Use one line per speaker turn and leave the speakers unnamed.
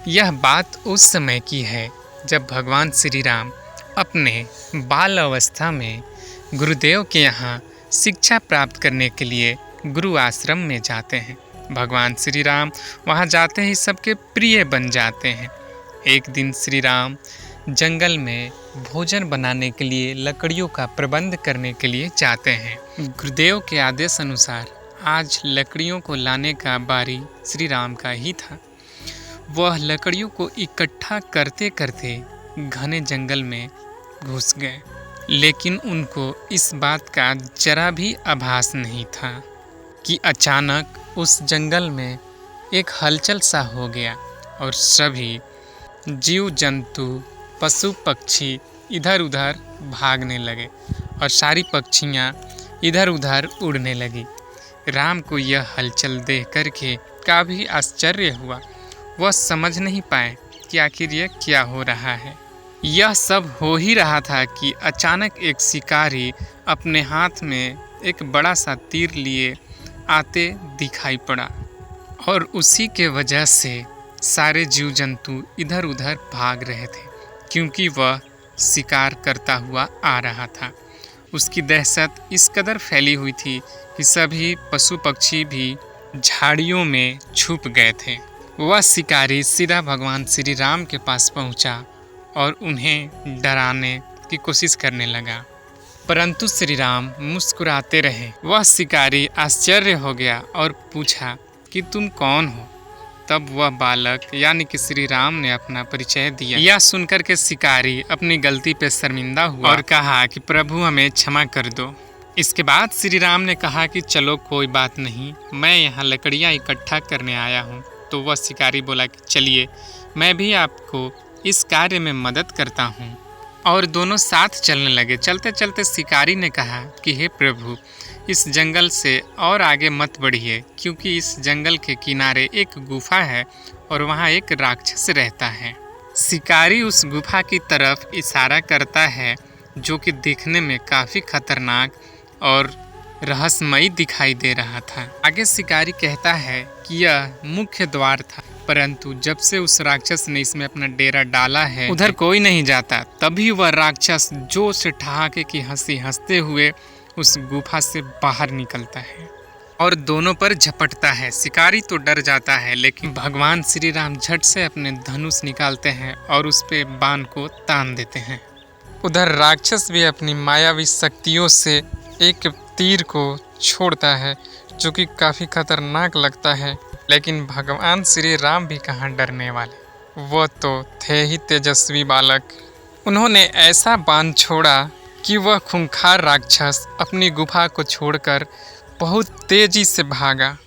यह बात उस समय की है जब भगवान श्री राम अपने बाल अवस्था में गुरुदेव के यहाँ शिक्षा प्राप्त करने के लिए गुरु आश्रम में जाते हैं। भगवान श्री राम वहाँ जाते ही सबके प्रिय बन जाते हैं। एक दिन श्री राम जंगल में भोजन बनाने के लिए लकड़ियों का प्रबंध करने के लिए जाते हैं। गुरुदेव के आदेश अनुसार आज लकड़ियों को लाने का बारी श्री राम का ही था। वह लकड़ियों को इकट्ठा करते करते घने जंगल में घुस गए, लेकिन उनको इस बात का जरा भी आभास नहीं था कि अचानक उस जंगल में एक हलचल सा हो गया और सभी जीव जंतु पशु पक्षी इधर उधर भागने लगे और सारी पक्षियाँ इधर उधर उड़ने लगी। राम को यह हलचल देख करके काफ़ी आश्चर्य हुआ। वह समझ नहीं पाए कि आखिर यह क्या हो रहा है। यह सब हो ही रहा था कि अचानक एक शिकारी अपने हाथ में एक बड़ा सा तीर लिए आते दिखाई पड़ा और उसी के वजह से सारे जीव जंतु इधर उधर भाग रहे थे, क्योंकि वह शिकार करता हुआ आ रहा था। उसकी दहशत इस कदर फैली हुई थी कि सभी पशु पक्षी भी झाड़ियों में छुप गए थे। वह शिकारी सीधा भगवान श्री राम के पास पहुंचा और उन्हें डराने की कोशिश करने लगा, परंतु श्री राम मुस्कुराते रहे। वह शिकारी आश्चर्य हो गया और पूछा कि तुम कौन हो। तब वह बालक यानी कि श्री राम ने अपना परिचय दिया। यह सुनकर के शिकारी अपनी गलती पे शर्मिंदा हुआ और कहा कि प्रभु हमें क्षमा कर दो। इसके बाद श्री राम ने कहा कि चलो कोई बात नहीं, मैं यहाँ लकड़ियाँ इकट्ठा करने आया हूँ। तो वह शिकारी बोला कि चलिए मैं भी आपको इस कार्य में मदद करता हूँ, और दोनों साथ चलने लगे। चलते चलते शिकारी ने कहा कि हे प्रभु, इस जंगल से और आगे मत बढ़िए, क्योंकि इस जंगल के किनारे एक गुफा है और वहाँ एक राक्षस रहता है। शिकारी उस गुफा की तरफ इशारा करता है, जो कि दिखने में काफ़ी खतरनाक और रहस्यमयी दिखाई दे रहा था। आगे शिकारी कहता है कि यह मुख्य द्वार था, परंतु जब से उस राक्षस ने इसमें अपना डेरा डाला है उधर कोई नहीं जाता। तभी वह राक्षस जोर से ठहाके की हंसी हंसते हुए उस गुफा से बाहर निकलता है और दोनों पर झपटता है। शिकारी तो डर जाता है, लेकिन भगवान श्री राम झट से अपने धनुष निकालते हैं और उस पे बाण को तान देते हैं। उधर राक्षस भी अपनी मायावी शक्तियों से एक तीर को छोड़ता है, जो कि काफ़ी खतरनाक लगता है। लेकिन भगवान श्री राम भी कहाँ डरने वाले, वो तो थे ही तेजस्वी बालक। उन्होंने ऐसा बाण छोड़ा कि वह खूंखार राक्षस अपनी गुफा को छोड़कर बहुत तेजी से भागा